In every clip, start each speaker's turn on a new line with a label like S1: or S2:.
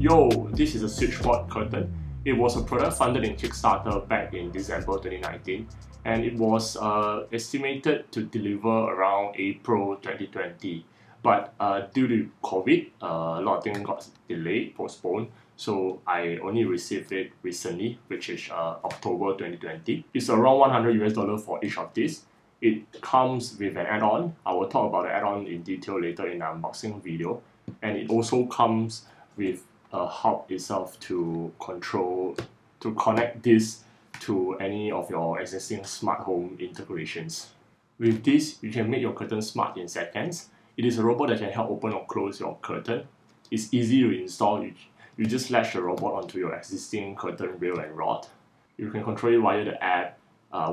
S1: Yo, this is a switchboard curtain. It was a product funded in Kickstarter back in December 2019, and it was estimated to deliver around April 2020. But due to COVID, a lot of things got delayed, postponed, so I only received it recently, which is October 2020. It's around $100 for each of these. It comes with an add-on. I will talk about the add-on in detail later in the unboxing video. And it also comes with a hub itself to connect this to any of your existing smart home integrations. With this, you can make your curtain smart in seconds. It is a robot that can help open or close your curtain. It's easy to install. You just latch the robot onto your existing curtain rail and rod. You can control it via the app,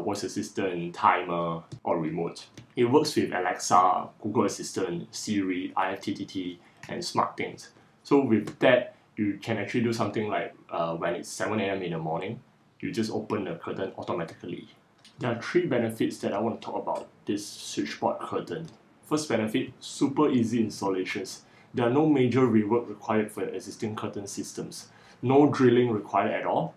S1: voice assistant, timer, or remote. It works with Alexa, Google Assistant, Siri, IFTTT, and SmartThings. So with that, you can actually do something like when it's 7 AM in the morning, you just open the curtain automatically. There are 3 benefits that I want to talk about this switchboard curtain. First benefit, super easy installations. There are no major rework required for existing curtain systems. No drilling required at all.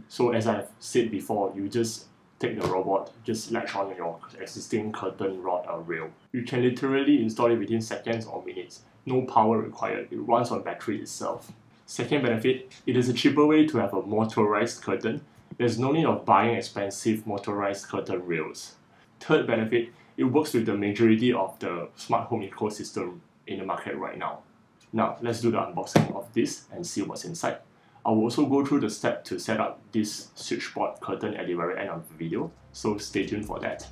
S1: So as I've said before, you just take the robot, just latch on your existing curtain rod or rail. You can literally install it within seconds or minutes. No power required. It runs on battery itself. Second benefit, it is a cheaper way to have a motorized curtain. There's no need of buying expensive motorized curtain rails. Third benefit, it works with the majority of the smart home ecosystem in the market right now. Now, let's do the unboxing of this and see what's inside. I will also go through the step to set up this switchboard curtain at the very end of the video, so stay tuned for that.